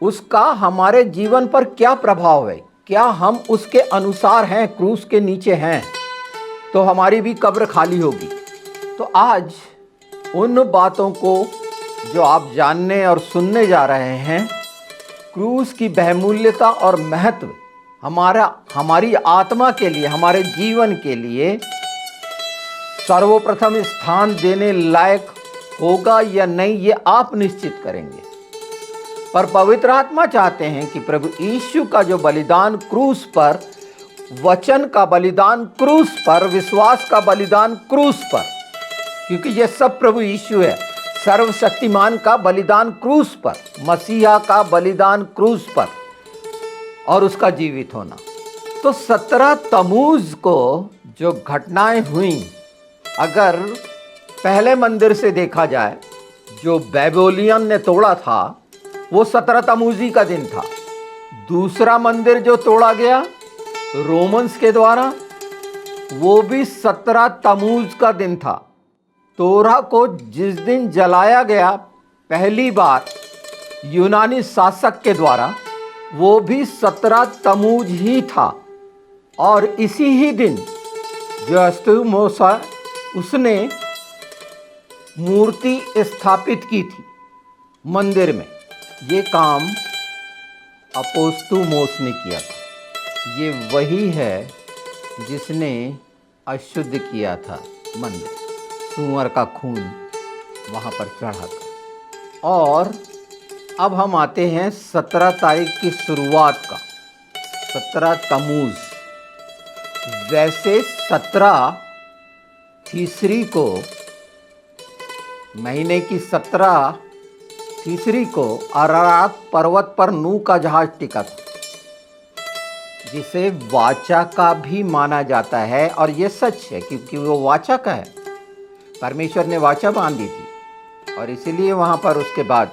उसका हमारे जीवन पर क्या प्रभाव है, क्या हम उसके अनुसार हैं, क्रूस के नीचे हैं, तो हमारी भी कब्र खाली होगी। तो आज उन बातों को जो आप जानने और सुनने जा रहे हैं, क्रूस की बहुमूल्यता और महत्व हमारी आत्मा के लिए, हमारे जीवन के लिए सर्वप्रथम स्थान देने लायक होगा या नहीं, ये आप निश्चित करेंगे। पर पवित्र आत्मा चाहते हैं कि प्रभु यीशु का जो बलिदान क्रूस पर, वचन का बलिदान क्रूस पर, विश्वास का बलिदान क्रूस पर, क्योंकि ये सब प्रभु यीशु है, सर्वशक्तिमान का बलिदान क्रूस पर, मसीहा का बलिदान क्रूस पर और उसका जीवित होना। तो 17 तमूज को जो घटनाएं हुई, अगर पहले मंदिर से देखा जाए जो बेबीलोनियन ने तोड़ा था, वो 17 तमूजी का दिन था। दूसरा मंदिर जो तोड़ा गया रोमन्स के द्वारा, वो भी 17 तमूज का दिन था। तोरा को जिस दिन जलाया गया पहली बार यूनानी शासक के द्वारा, वो भी 17 तमूज ही था। और इसी ही दिन जो अस्तुमोसा उसने मूर्ति स्थापित की थी मंदिर में, ये काम अपोस्तुमोस ने किया था। ये वही है जिसने अशुद्ध किया था मंदिर, सूअर का खून वहाँ पर चढ़ा था। और अब हम आते हैं 17 तारीख की शुरुआत का, 17 तमूज। वैसे 17 तीसरी को, महीने की 17 तीसरी को अरारात पर्वत पर नूह का जहाज टिका था, जिसे वाचा का भी माना जाता है। और ये सच है क्योंकि वो वाचा का है, परमेश्वर ने वाचा बांधी थी और इसीलिए वहाँ पर उसके बाद,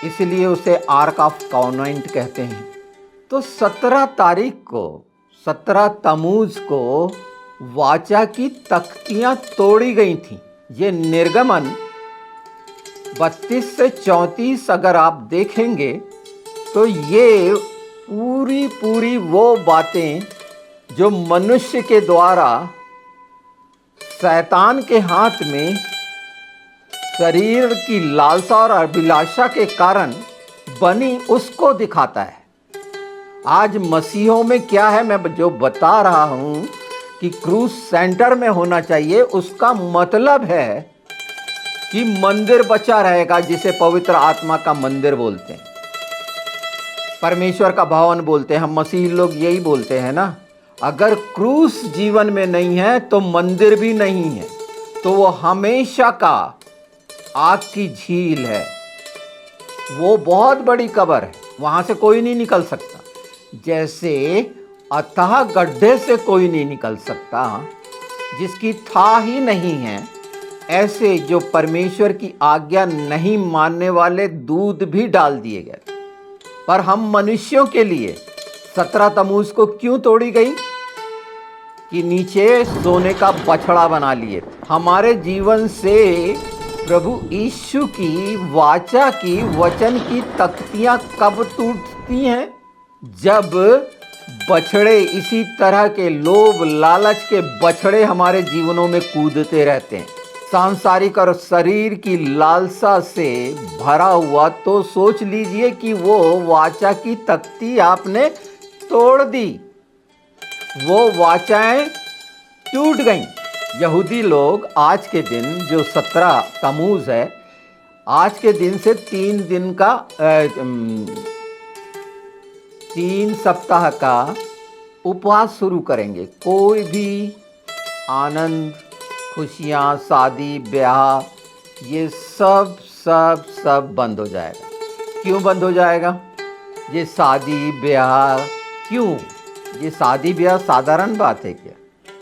इसलिए उसे आर्क ऑफ कॉन्वेंट कहते हैं। तो 17 तारीख को, 17 तमूज को वाचा की तख्तियाँ तोड़ी गई थीं। ये निर्गमन 32 से 34 अगर आप देखेंगे तो ये पूरी वो बातें जो मनुष्य के द्वारा शैतान के हाथ में शरीर की लालसा और अभिलाषा के कारण बनी, उसको दिखाता है। आज मसीहों में क्या है, मैं जो बता रहा हूँ कि क्रूस सेंटर में होना चाहिए, उसका मतलब है कि मंदिर बचा रहेगा, जिसे पवित्र आत्मा का मंदिर बोलते हैं, परमेश्वर का भवन बोलते हैं। हम मसीह लोग यही बोलते हैं ना। अगर क्रूस जीवन में नहीं है तो मंदिर भी नहीं है, तो वो हमेशा का आग की झील है, वो बहुत बड़ी कब्र है, वहां से कोई नहीं निकल सकता। जैसे अथाह गड्ढे से कोई नहीं निकल सकता जिसकी था ही नहीं है, ऐसे जो परमेश्वर की आज्ञा नहीं मानने वाले दूध भी डाल दिए गए। पर हम मनुष्यों के लिए 17 तमूज को क्यों तोड़ी गई? कि नीचे सोने का बछड़ा बना लिए। हमारे जीवन से प्रभु यीशु की वाचा की, वचन की तख्तियां कब टूटती हैं? जब बछड़े, इसी तरह के लोभ लालच के बछड़े हमारे जीवनों में कूदते रहते हैं, सांसारिक और शरीर की लालसा से भरा हुआ। तो सोच लीजिए कि वो वाचा की तख्ती आपने तोड़ दी, वो वाचाएं टूट गईं। यहूदी लोग आज के दिन जो 17 तमूज है, आज के दिन से 3 दिन का 3 सप्ताह का उपवास शुरू करेंगे। कोई भी आनंद, खुशियाँ, शादी ब्याह, ये सब बंद हो जाएगा। क्यों बंद हो जाएगा? ये शादी ब्याह क्यों? ये शादी ब्याह साधारण बात है क्या?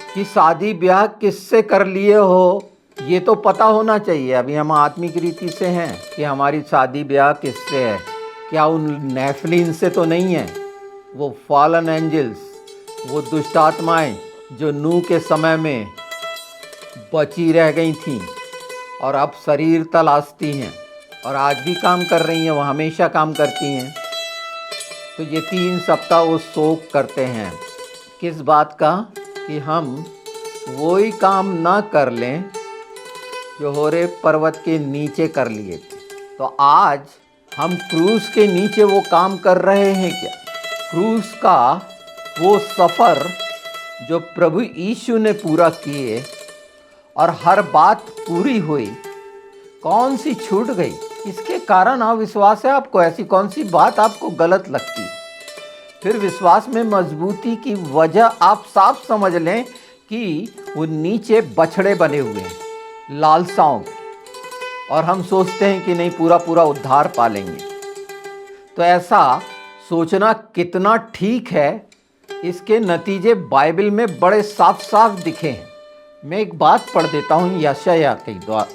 कि शादी ब्याह किससे कर लिए हो ये तो पता होना चाहिए। अभी हम आत्मिक रीति से हैं कि हमारी शादी ब्याह किससे है। क्या उन नेफिलीम से तो नहीं है? वो फॉलन एंजल्स, वो दुष्ट आत्माएं जो नूह के समय में बची रह गई थीं और अब शरीर तलाशती हैं और आज भी काम कर रही हैं, वो हमेशा काम करती हैं। तो ये 3 सप्ताह वो शोक करते हैं। किस बात का? कि हम वही काम ना कर लें जो होरेब पर्वत के नीचे कर लिए थे। तो आज हम क्रूस के नीचे वो काम कर रहे हैं क्या? क्रूस का वो सफ़र जो प्रभु यीशु ने पूरा किए और हर बात पूरी हुई, कौन सी छूट गई? इसके कारण अविश्वास है आपको? ऐसी कौन सी बात आपको गलत लगती? फिर विश्वास में मजबूती की वजह आप साफ समझ लें कि वो नीचे बछड़े बने हुए हैं लालसाओं के, और हम सोचते हैं कि नहीं पूरा पूरा उद्धार पालेंगे। तो ऐसा सोचना कितना ठीक है, इसके नतीजे बाइबल में बड़े साफ साफ दिखे हैं। मैं एक बात पढ़ देता हूँ यशायाह के द्वारा,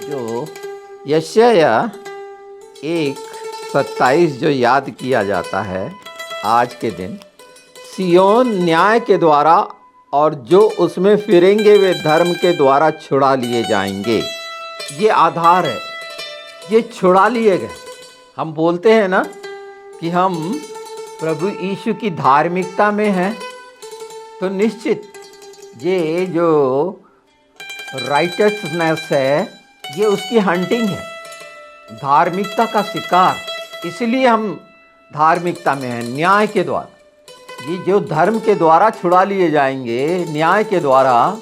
जो यशायाह 1:27 जो याद किया जाता है आज के दिन। सियोन न्याय के द्वारा और जो उसमें फिरेंगे वे धर्म के द्वारा छुड़ा लिए जाएंगे। ये आधार है, ये छुड़ा लिए गए। हम बोलते हैं ना कि हम प्रभु यीशु की धार्मिकता में हैं, तो निश्चित ये जो राइटसनेस है ये उसकी हंटिंग है, धार्मिकता का शिकार। इसलिए हम धार्मिकता में हैं, न्याय के द्वारा। ये जो धर्म के द्वारा छुड़ा लिए जाएंगे, न्याय के द्वारा,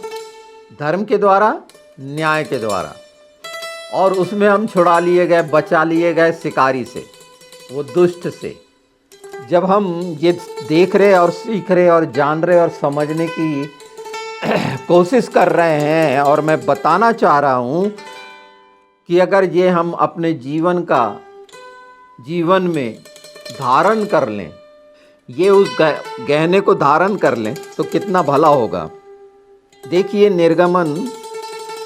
धर्म के द्वारा, न्याय के द्वारा। और उसमें हम छुड़ा लिए गए, बचा लिए गए शिकारी से, वो दुष्ट से। जब हम ये देख रहे और सीख रहे और जान रहे और समझने की कोशिश कर रहे हैं, और मैं बताना चाह रहा हूँ कि अगर ये हम अपने जीवन में धारण कर लें, ये उस गहने को धारण कर लें, तो कितना भला होगा। देखिए निर्गमन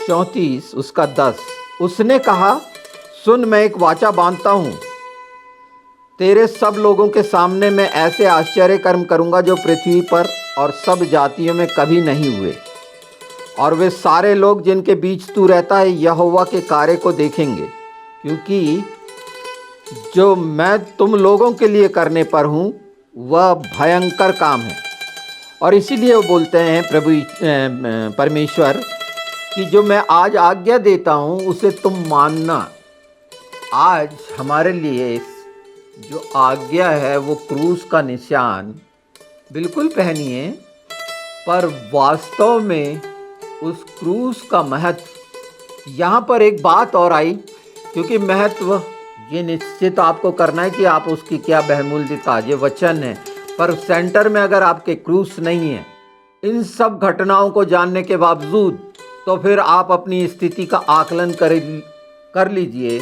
34 उसका 10, उसने कहा, सुन मैं एक वाचा बांधता हूँ, तेरे सब लोगों के सामने मैं ऐसे आश्चर्य कर्म करूँगा जो पृथ्वी पर और सब जातियों में कभी नहीं हुए, और वे सारे लोग जिनके बीच तू रहता है यहोवा के कार्य को देखेंगे, क्योंकि जो मैं तुम लोगों के लिए करने पर हूँ वह भयंकर काम है। और इसीलिए वो बोलते हैं परमेश्वर कि जो मैं आज आज्ञा देता हूँ उसे तुम मानना। आज हमारे लिए जो आज्ञा है वो क्रूस का निशान बिल्कुल पहनिए, पर वास्तव में उस क्रूस का महत्व। यहाँ पर एक बात और आई, क्योंकि महत्व ये निश्चित आपको करना है कि आप उसकी क्या बहुमूल्यता, ये वचन है, पर सेंटर में अगर आपके क्रूस नहीं है, इन सब घटनाओं को जानने के बावजूद, तो फिर आप अपनी स्थिति का आकलन कर लीजिए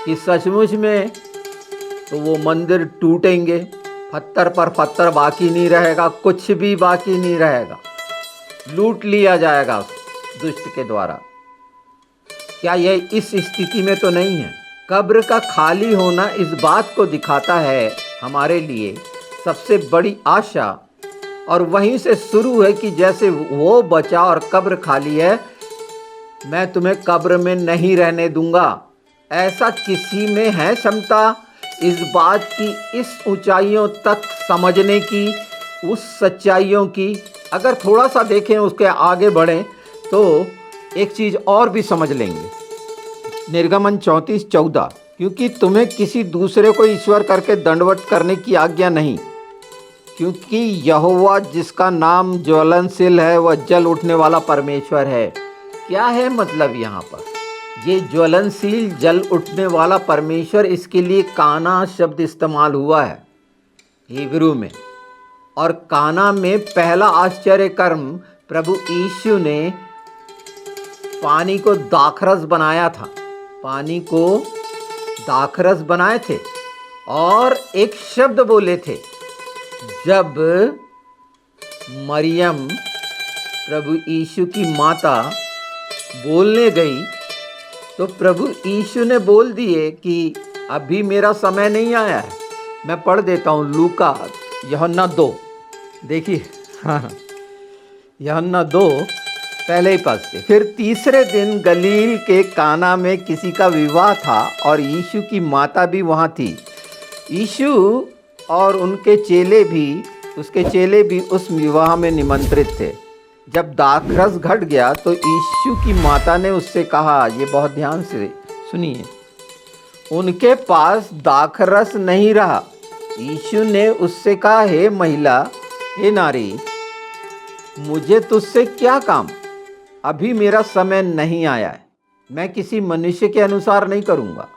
कि सचमुच में तो वो मंदिर टूटेंगे, पत्थर पर पत्थर बाकी नहीं रहेगा, कुछ भी बाकी नहीं रहेगा, लूट लिया जाएगा दुष्ट के द्वारा। क्या यह इस स्थिति में तो नहीं है? कब्र का खाली होना इस बात को दिखाता है हमारे लिए सबसे बड़ी आशा, और वहीं से शुरू है कि जैसे वो बचा और कब्र खाली है, मैं तुम्हें कब्र में नहीं रहने दूंगा। ऐसा किसी में है क्षमता इस बात की, इस ऊंचाइयों तक समझने की, उस सच्चाइयों की? अगर थोड़ा सा देखें, उसके आगे बढ़ें, तो एक चीज़ और भी समझ लेंगे। निर्गमन 34:14, क्योंकि तुम्हें किसी दूसरे को ईश्वर करके दंडवत करने की आज्ञा नहीं, क्योंकि यहोवा जिसका नाम ज्वलनशील है वह जल उठने वाला परमेश्वर है। क्या है मतलब यहाँ पर? ये ज्वलनशील जल उठने वाला परमेश्वर, इसके लिए काना शब्द इस्तेमाल हुआ है हिब्रू में, और काना में पहला आश्चर्य कर्म प्रभु यीशु ने पानी को दाखरस बनाया था, पानी को दाखरस बनाए थे, और एक शब्द बोले थे। जब मरियम प्रभु यीशु की माता बोलने गई, तो प्रभु यीशु ने बोल दिए कि अभी मेरा समय नहीं आया है। मैं पढ़ देता हूँ लूका यूहन्ना 2, देखिए, हाँ, यूहन्ना 2 पहले ही पद से। फिर तीसरे दिन गलील के काना में किसी का विवाह था और यीशु की माता भी वहाँ थी। यीशु और उसके चेले भी उस विवाह में निमंत्रित थे। जब दाखरस घट गया तो यीशु की माता ने उससे कहा, ये बहुत ध्यान से सुनिए, उनके पास दाखरस नहीं रहा। यीशु ने उससे कहा, हे महिला, हे नारी, मुझे तुझसे क्या काम? अभी मेरा समय नहीं आया है। मैं किसी मनुष्य के अनुसार नहीं करूँगा।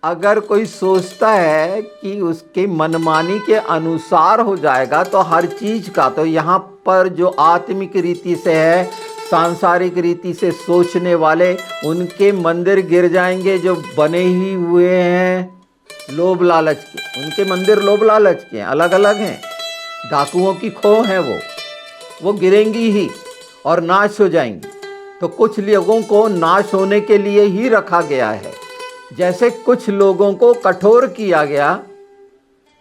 अगर कोई सोचता है कि उसके मनमानी के अनुसार हो जाएगा तो हर चीज़ का, तो यहाँ पर जो आत्मिक रीति से है, सांसारिक रीति से सोचने वाले, उनके मंदिर गिर जाएंगे जो बने ही हुए हैं लोभ लालच के। उनके मंदिर लोभ लालच के हैं, अलग अलग हैं, डाकुओं की खो हैं, वो गिरेंगी ही और नाश हो जाएंगी। तो कुछ लोगों को नाश होने के लिए ही रखा गया है। जैसे कुछ लोगों को कठोर किया गया,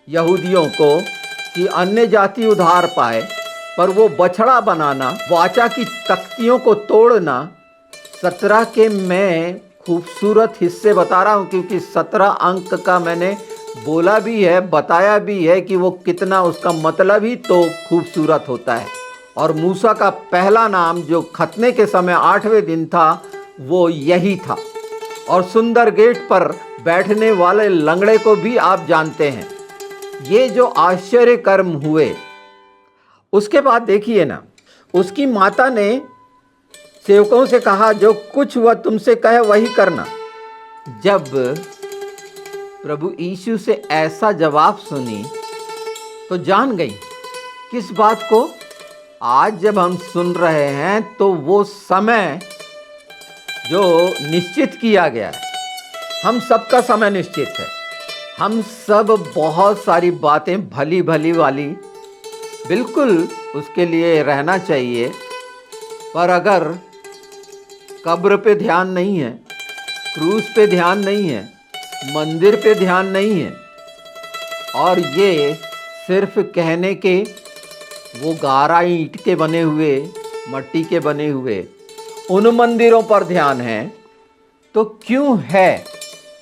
यहूदियों को, कि अन्य जाति उद्धार पाए, पर वो बछड़ा बनाना, वाचा की तख्तियों को तोड़ना। 17 के मैं खूबसूरत हिस्से बता रहा हूँ क्योंकि 17 अंक का मैंने बोला भी है, बताया भी है कि वो कितना, उसका मतलब ही तो खूबसूरत होता है। और मूसा का पहला नाम जो खतने के समय 8वें दिन था वो यही था। और सुंदर गेट पर बैठने वाले लंगड़े को भी आप जानते हैं। ये जो आश्चर्य कर्म हुए, उसके बाद देखिए ना, उसकी माता ने सेवकों से कहा, जो कुछ वह तुमसे कहे वही करना। जब प्रभु यीशु से ऐसा जवाब सुनी तो जान गई किस बात को। आज जब हम सुन रहे हैं तो वो समय जो निश्चित किया गया है, हम सबका समय निश्चित है। हम सब बहुत सारी बातें भली भली वाली बिल्कुल उसके लिए रहना चाहिए, पर अगर कब्र पे ध्यान नहीं है, क्रूस पे ध्यान नहीं है, मंदिर पे ध्यान नहीं है, और ये सिर्फ कहने के, वो गारा ईंट के बने हुए, मट्टी के बने हुए उन मंदिरों पर ध्यान है, तो क्यों है?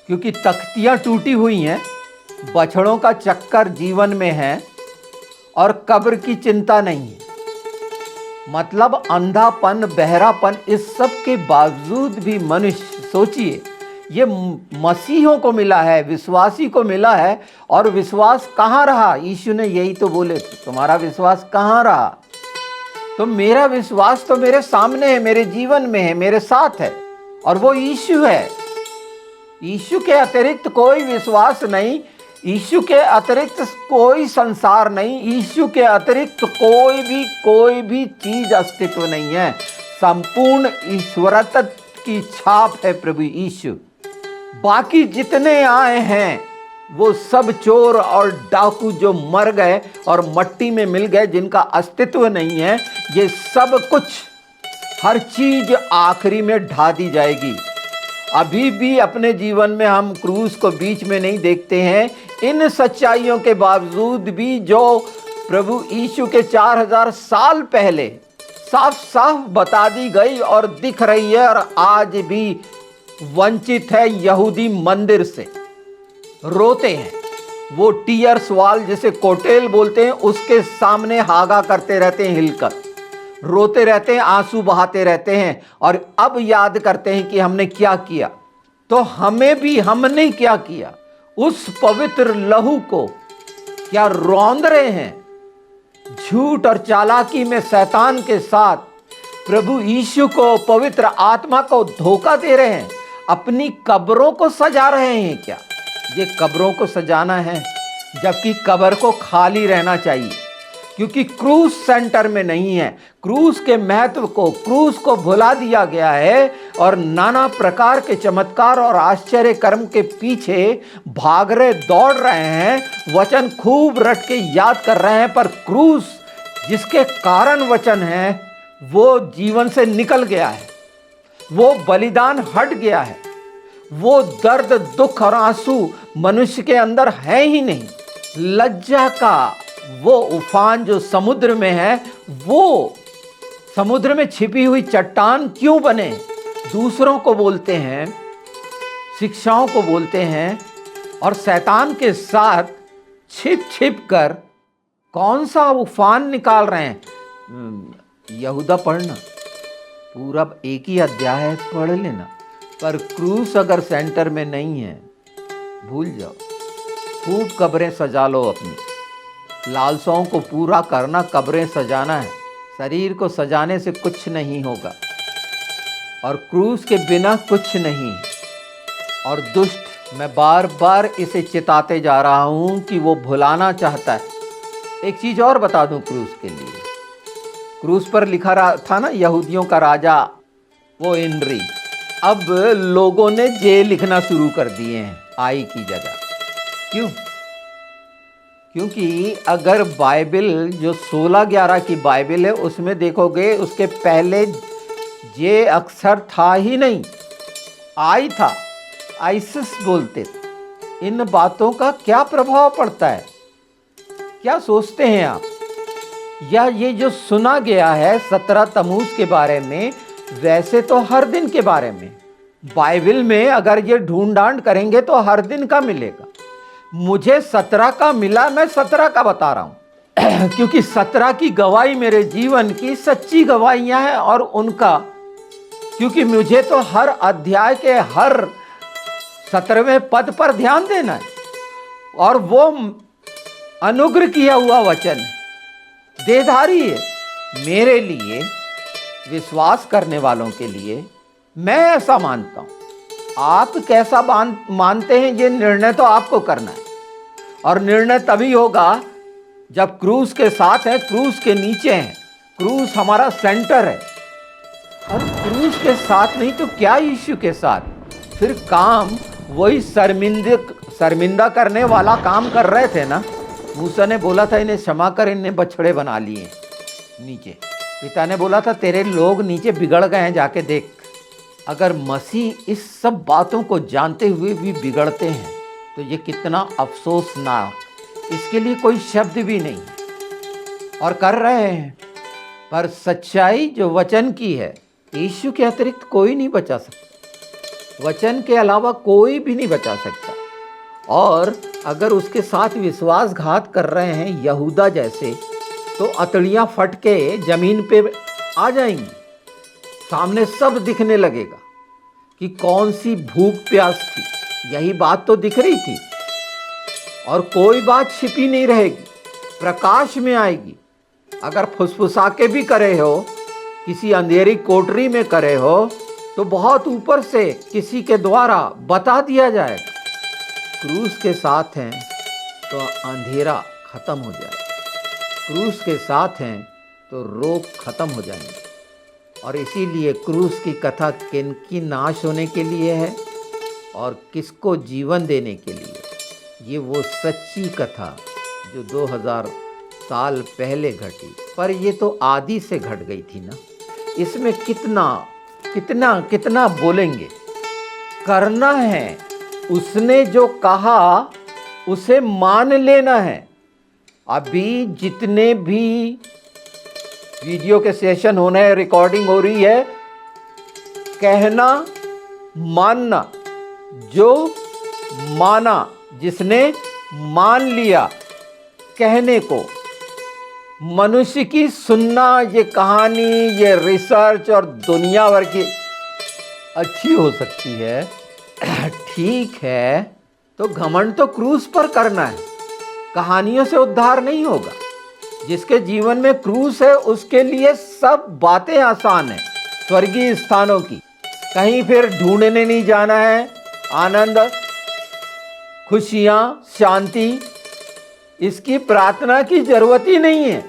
क्योंकि तख्तियाँ टूटी हुई हैं, बछड़ों का चक्कर जीवन में है और कब्र की चिंता नहीं है। मतलब अंधापन, बहरापन, इस सब के बावजूद भी मनुष्य, सोचिए, ये मसीहों को मिला है, विश्वासी को मिला है, और विश्वास कहाँ रहा? यीशु ने यही तो बोले, तुम्हारा विश्वास कहाँ रहा? तो मेरा विश्वास तो मेरे सामने है, मेरे जीवन में है, मेरे साथ है, और वो यीशु है। यीशु के अतिरिक्त कोई विश्वास नहीं, यीशु के अतिरिक्त कोई संसार नहीं, यीशु के अतिरिक्त कोई भी चीज अस्तित्व नहीं है। संपूर्ण ईश्वरत्व की छाप है प्रभु यीशु। बाकी जितने आए हैं वो सब चोर और डाकू जो मर गए और मट्टी में मिल गए, जिनका अस्तित्व नहीं है। ये सब कुछ, हर चीज आखिरी में ढा दी जाएगी। अभी भी अपने जीवन में हम क्रूस को बीच में नहीं देखते हैं। इन सच्चाइयों के बावजूद भी जो प्रभु यीशु के 4000 साल पहले साफ साफ बता दी गई और दिख रही है, और आज भी वंचित है यहूदी मंदिर से, रोते हैं। वो टीयर्स वाल, जिसे कोटेल बोलते हैं, उसके सामने हागा करते रहते हैं, हिलकर रोते रहते हैं, आंसू बहाते रहते हैं, और अब याद करते हैं कि हमने क्या किया। तो हमने क्या किया? उस पवित्र लहू को क्या रौंद रहे हैं? झूठ और चालाकी में शैतान के साथ प्रभु यीशु को, पवित्र आत्मा को धोखा दे रहे हैं। अपनी कब्रों को सजा रहे हैं क्या? ये कब्रों को सजाना है, जबकि कब्र को खाली रहना चाहिए, क्योंकि क्रूस सेंटर में नहीं है। क्रूस के महत्व को, क्रूस को भुला दिया गया है, और नाना प्रकार के चमत्कार और आश्चर्य कर्म के पीछे भाग रहे, दौड़ रहे हैं, वचन खूब रट के याद कर रहे हैं, पर क्रूस जिसके कारण वचन है वो जीवन से निकल गया है, वो बलिदान हट गया है, वो दर्द, दुख और आंसू मनुष्य के अंदर है ही नहीं। लज्जा का वो उफान जो समुद्र में है, वो समुद्र में छिपी हुई चट्टान क्यों बने? दूसरों को बोलते हैं, शिक्षाओं को बोलते हैं, और शैतान के साथ छिप छिप कर कौन सा उफान निकाल रहे हैं। यहूदा पढ़ना, पूरा एक ही अध्याय है, पढ़ लेना। पर क्रूस अगर सेंटर में नहीं है, भूल जाओ। खूब कब्रें सजा लो अपनी, लालसाओं को पूरा करना, कब्रें सजाना है। शरीर को सजाने से कुछ नहीं होगा, और क्रूस के बिना कुछ नहीं। और दुष्ट, मैं बार बार इसे चिताते जा रहा हूं कि वो भुलाना चाहता है। एक चीज और बता दूं क्रूस के लिए, क्रूस पर लिखा था ना यहूदियों का राजा, वो इनरी। अब लोगों ने जे लिखना शुरू कर दिए हैं आई की जगह। क्यों? क्योंकि अगर बाइबल जो 16-11 की बाइबल है उसमें देखोगे, उसके पहले जे अक्षर था ही नहीं, आई था। आइसिस बोलते थे। इन बातों का क्या प्रभाव पड़ता है? क्या सोचते हैं आप? या ये जो सुना गया है 17 तमूज के बारे में, वैसे तो हर दिन के बारे में बाइबल में अगर ये ढूंढ डांड करेंगे तो हर दिन का मिलेगा। मुझे 17 का मिला, मैं 17 का बता रहा हूं क्योंकि 17 की गवाही मेरे जीवन की सच्ची गवाहियां हैं। और उनका, क्योंकि मुझे तो हर अध्याय के हर 17वें पद पर ध्यान देना है, और वो अनुग्रह किया हुआ वचन देधारी है मेरे लिए, विश्वास करने वालों के लिए। मैं ऐसा मानता हूं। आप कैसा मानते हैं, ये निर्णय तो आपको करना है। और निर्णय तभी होगा जब क्रूस के साथ है, क्रूस के नीचे है। क्रूस हमारा सेंटर है, और क्रूस के साथ नहीं तो क्या यीशु के साथ? फिर काम वही शर्मिंदा करने वाला काम कर रहे थे ना। मूसा ने बोला था इन्हें क्षमा कर, इन्हें बछड़े बना लिए नीचे। पिता ने बोला था तेरे लोग नीचे बिगड़ गए हैं, जाके देख। अगर मसीह इस सब बातों को जानते हुए भी बिगड़ते हैं तो ये कितना अफसोसनाक, इसके लिए कोई शब्द भी नहीं। और कर रहे हैं, पर सच्चाई जो वचन की है, यीशु के अतिरिक्त कोई नहीं बचा सकता, वचन के अलावा कोई भी नहीं बचा सकता। और अगर उसके साथ विश्वासघात कर रहे हैं यहूदा जैसे, तो अतड़ियां फट के जमीन पे आ जाएंगी, सामने सब दिखने लगेगा कि कौन सी भूख प्यास थी। यही बात तो दिख रही थी, और कोई बात छिपी नहीं रहेगी, प्रकाश में आएगी। अगर फुसफुसा के भी करे हो, किसी अंधेरी कोठरी में करे हो, तो बहुत ऊपर से किसी के द्वारा बता दिया जाएगा। क्रूस के साथ हैं तो अंधेरा खत्म हो जाएगा, क्रूस के साथ हैं तो रोग खत्म हो जाएंगे। और इसीलिए क्रूस की कथा किनकी नाश होने के लिए है और किसको जीवन देने के लिए। ये वो सच्ची कथा जो 2000 साल पहले घटी, पर ये तो आदि से घट गई थी ना। इसमें कितना कितना कितना बोलेंगे, करना है। उसने जो कहा उसे मान लेना है। अभी जितने भी वीडियो के सेशन होने हैं, रिकॉर्डिंग हो रही है, कहना मानना, जो माना, जिसने मान लिया कहने को, मनुष्य की सुनना ये कहानी, ये रिसर्च और दुनिया भर की अच्छी हो सकती है, ठीक है, तो घमंड तो क्रूस पर करना है। कहानियों से उद्धार नहीं होगा। जिसके जीवन में क्रूस है उसके लिए सब बातें आसान है, स्वर्गीय स्थानों की। कहीं फिर ढूंढने नहीं जाना है आनंद, खुशियां, शांति, इसकी प्रार्थना की जरूरत ही नहीं है।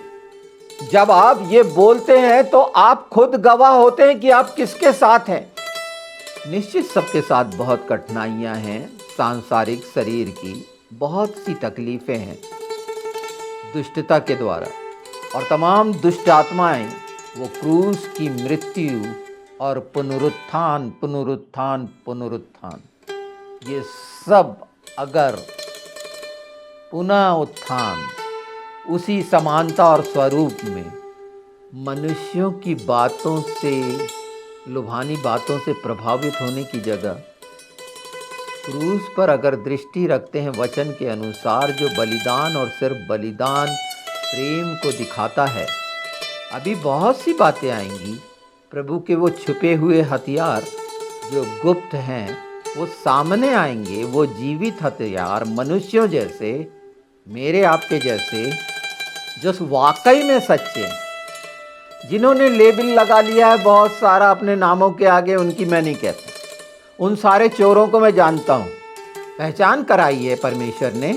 जब आप ये बोलते हैं तो आप खुद गवाह होते हैं कि आप किसके साथ हैं। निश्चित सबके साथ बहुत कठिनाइयां हैं, सांसारिक शरीर की बहुत सी तकलीफें हैं दुष्टता के द्वारा, और तमाम दुष्ट आत्माएं वो क्रूस की मृत्यु और पुनरुत्थान पुनरुत्थान पुनरुत्थान, ये सब अगर पुनः उत्थान उसी समानता और स्वरूप में मनुष्यों की बातों से, लुभानी बातों से प्रभावित होने की जगह क्रूस पर अगर दृष्टि रखते हैं वचन के अनुसार, जो बलिदान और सिर्फ बलिदान प्रेम को दिखाता है, अभी बहुत सी बातें आएंगी। प्रभु के वो छुपे हुए हथियार जो गुप्त हैं वो सामने आएंगे। वो जीवित हथियार मनुष्यों जैसे, मेरे आपके जैसे, जो वाकई में सच्चे हैं, जिन्होंने लेबल लगा लिया है बहुत सारा अपने नामों के आगे, उनकी मैं नहीं कहता। उन सारे चोरों को मैं जानता हूँ। पहचान कराई है परमेश्वर ने।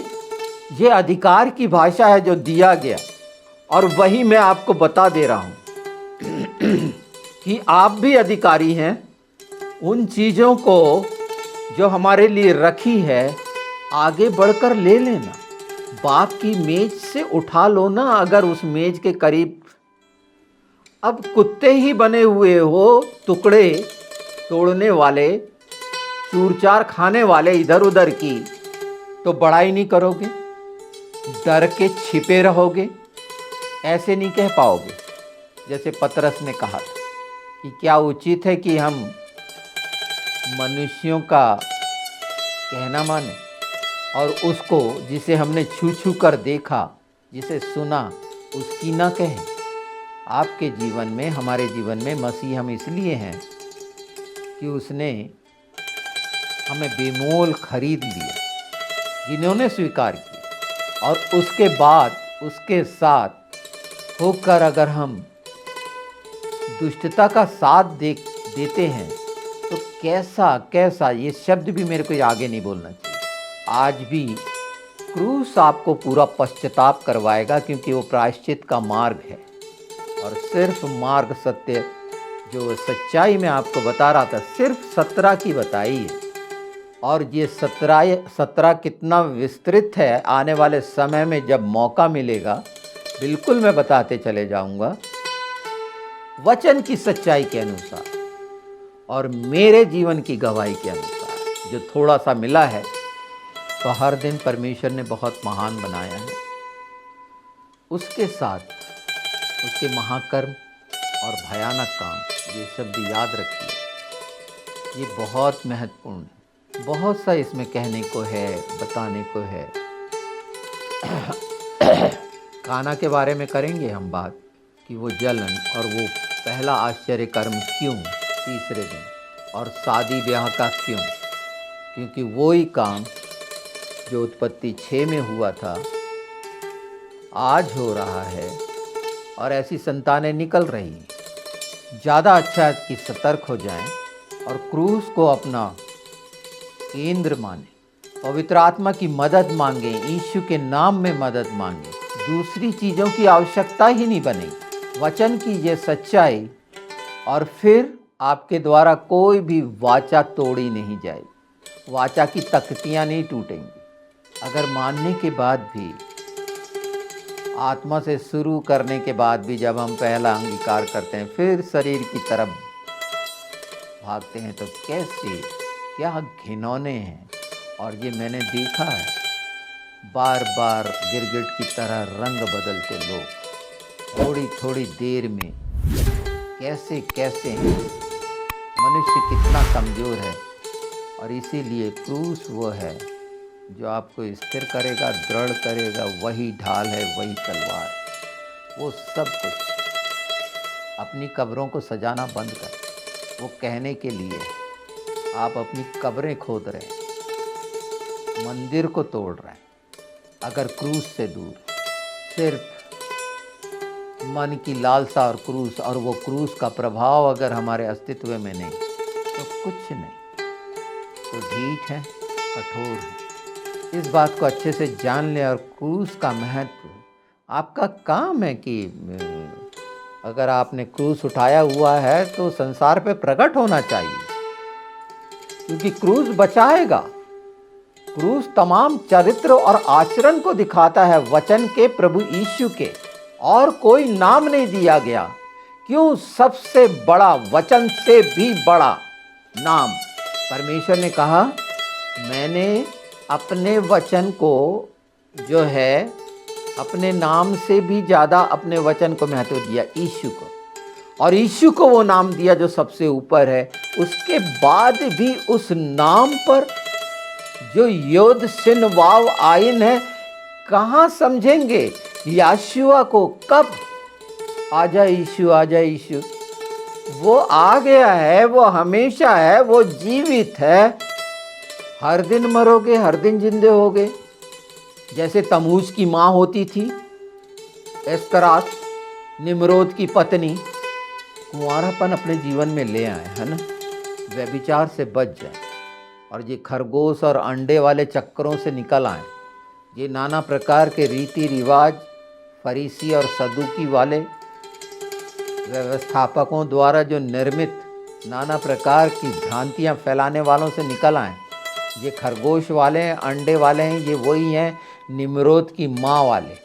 ये अधिकार की भाषा है जो दिया गया, और वही मैं आपको बता दे रहा हूँ कि आप भी अधिकारी हैं। उन चीज़ों को जो हमारे लिए रखी है, आगे बढ़कर ले लेना। बाप की मेज से उठा लो ना। अगर उस मेज के करीब अब कुत्ते ही बने हुए हो, टुकड़े तोड़ने वाले, चूर-चार खाने वाले इधर उधर की, तो बड़ाई नहीं करोगे, डर के छिपे रहोगे, ऐसे नहीं कह पाओगे। जैसे पतरस ने कहा था कि क्या उचित है कि हम मनुष्यों का कहना माने और उसको जिसे हमने छू छू कर देखा, जिसे सुना, उसकी ना कहें। आपके जीवन में, हमारे जीवन में मसीह हम इसलिए हैं कि उसने हमें बेमोल खरीद लिया, जिन्होंने स्वीकार किया। और उसके बाद उसके साथ होकर अगर हम दुष्टता का साथ देते हैं तो कैसा कैसा, ये शब्द भी मेरे को आगे नहीं बोलना चाहिए। आज भी क्रूस आपको पूरा पश्चाताप करवाएगा, क्योंकि वो प्रायश्चित का मार्ग है। और सिर्फ मार्ग सत्य, जो सच्चाई मैं आपको बता रहा था, सिर्फ 17 की बताई है। और ये 17 कितना विस्तृत है, आने वाले समय में जब मौका मिलेगा बिल्कुल मैं बताते चले जाऊंगा, वचन की सच्चाई के अनुसार और मेरे जीवन की गवाही के अनुसार। जो थोड़ा सा मिला है, तो हर दिन परमेश्वर ने बहुत महान बनाया है। उसके साथ उसके महाकर्म और भयानक काम, ये शब्द याद रखिए, ये बहुत महत्वपूर्ण है। बहुत सा इसमें कहने को है, बताने को है। काना के बारे में करेंगे हम बात, कि वो जलन और वो पहला आश्चर्य कर्म क्यों तीसरे दिन, और शादी ब्याह का क्यों, क्योंकि वो ही काम जो उत्पत्ति 6 में हुआ था आज हो रहा है, और ऐसी संतानें निकल रही हैं। ज़्यादा अच्छा है कि सतर्क हो जाएं और क्रूस को अपना केंद्र माने, पवित्र आत्मा की मदद मांगे, यीशु के नाम में मदद मांगे। दूसरी चीज़ों की आवश्यकता ही नहीं बनेगी। वचन की ये सच्चाई, और फिर आपके द्वारा कोई भी वाचा तोड़ी नहीं जाएगी, वाचा की तख्तियाँ नहीं टूटेंगी। अगर मानने के बाद भी, आत्मा से शुरू करने के बाद भी, जब हम पहला अंगीकार करते हैं फिर शरीर की तरफ भागते हैं, तो कैसे, क्या घिनौने हैं। और ये मैंने देखा है, बार बार गिरगिट की तरह रंग बदलते लोग, थोड़ी थोड़ी देर में कैसे कैसे हैं। मनुष्य कितना कमज़ोर है, और इसीलिए क्रूस वो है जो आपको स्थिर करेगा, दृढ़ करेगा। वही ढाल है, वही तलवार है, वो सब कुछ। अपनी कब्रों को सजाना बंद कर, वो कहने के लिए आप अपनी कब्रें खोद रहे हैं, मंदिर को तोड़ रहे हैं। अगर क्रूस से दूर, सिर्फ मन की लालसा और क्रूस, और वो क्रूस का प्रभाव अगर हमारे अस्तित्व में नहीं, तो कुछ नहीं, तो ढीठ है, कठोर है। इस बात को अच्छे से जान लें। और क्रूस का महत्व, आपका काम है कि अगर आपने क्रूस उठाया हुआ है तो संसार पे प्रकट होना चाहिए, क्योंकि क्रूस बचाएगा। क्रूस तमाम चरित्र और आचरण को दिखाता है वचन के, प्रभु यीशु के, और कोई नाम नहीं दिया गया। क्यों? सबसे बड़ा, वचन से भी बड़ा नाम। परमेश्वर ने कहा, मैंने अपने वचन को जो है, अपने नाम से भी ज़्यादा अपने वचन को महत्व दिया, यीशु को। और यीशु को वो नाम दिया जो सबसे ऊपर है। उसके बाद भी उस नाम पर जो योद सिन वाव आइन है, कहाँ समझेंगे याशुआ को? कब? आजा यीशु, आजा यीशु। वो आ गया है, वो हमेशा है, वो जीवित है। हर दिन मरोगे, हर दिन जिंदे होगे। जैसे तमूज की माँ होती थी एस्तरास, निम्रोद की पत्नी, कुंवारापन अपने जीवन में ले आए, है ना, व्यभिचार से बच जाए और ये खरगोश और अंडे वाले चक्करों से निकल आए। ये नाना प्रकार के रीति रिवाज फरीसी और सदुकी वाले व्यवस्थापकों द्वारा जो निर्मित नाना प्रकार की भ्रांतियां फैलाने वालों से निकल आए। ये खरगोश वाले हैं, अंडे वाले हैं, ये वही हैं निम्रोद की माँ वाले,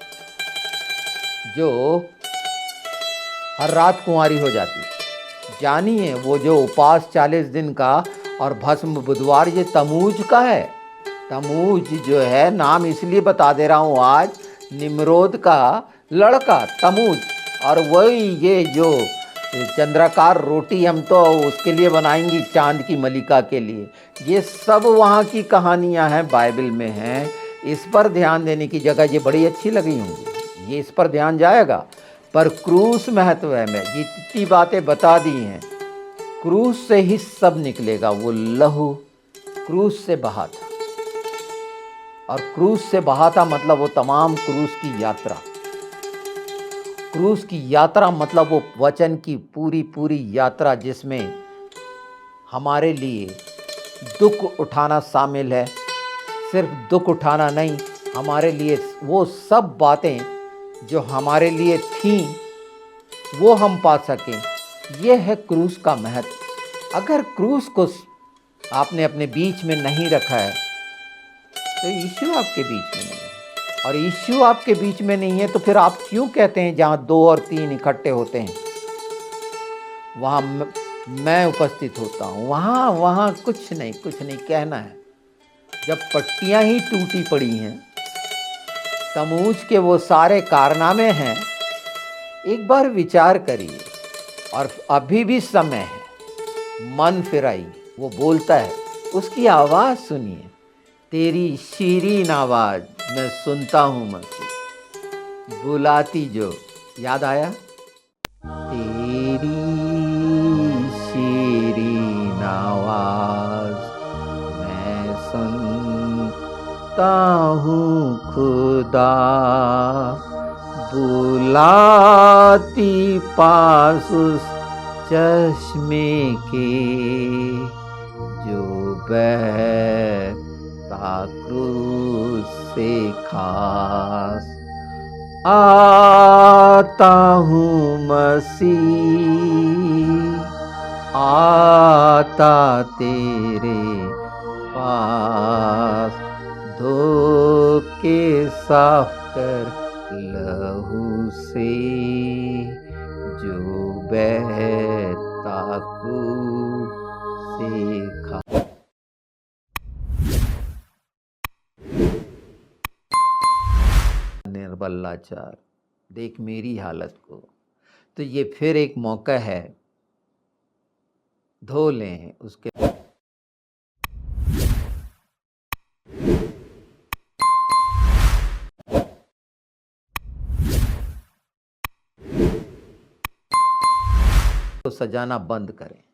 जो हर रात कुंवारी हो जाती। जानिए वो जो उपास 40 दिन का और भस्म बुधवार, ये तमूज का है। तमूज जो है, नाम इसलिए बता दे रहा हूँ आज, निम्रोद का लड़का तमूज। और वही ये जो चंद्राकार रोटी हम तो उसके लिए बनाएंगी, चांद की मलिका के लिए। ये सब वहाँ की कहानियाँ हैं, बाइबल में हैं। इस पर ध्यान देने की जगह ये बड़ी अच्छी लगी होंगी, ये इस पर ध्यान जाएगा। पर क्रूस महत्व है, मैं ये इतनी बातें बता दी हैं। क्रूस से ही सब निकलेगा। वो लहू क्रूस से बहा था, और क्रूस से बहा था मतलब वो तमाम क्रूस की यात्रा। क्रूस की यात्रा मतलब वो वचन की पूरी पूरी यात्रा, जिसमें हमारे लिए दुख उठाना शामिल है। सिर्फ दुख उठाना नहीं, हमारे लिए वो सब बातें जो हमारे लिए थीं वो हम पा सकें। ये है क्रूस का महत्व। अगर क्रूस को आपने अपने बीच में नहीं रखा है तो यीशु आपके बीच में नहीं है। और यीशु आपके बीच में नहीं है तो फिर आप क्यों कहते हैं जहाँ 2 और 3 इकट्ठे होते हैं वहाँ मैं उपस्थित होता हूँ? वहाँ कुछ नहीं कहना है। जब पट्टियाँ ही टूटी पड़ी हैं, तमूज के वो सारे कारनामे हैं, एक बार विचार करिए। और अभी भी समय है, मन फिराइए। वो बोलता है, उसकी आवाज़ सुनिए, तेरी शीरीन आवाज़ मैं सुनता हूँ मसीह, बुलाती जो। याद आया? तेरी शीरीन आवाज़ मैं सुनता हूँ खुदा, बुलाती पास उस चश्मे के जो बहता क्रूस से खास। आता हूँ मसीह, आता तेरे पास, धो के साफ कर लहू से जो बहता क्रूस से खा। निर्बल लाचार, देख मेरी हालत को। तो ये फिर एक मौका है, धो लें उसके। तो सजाना बंद करें।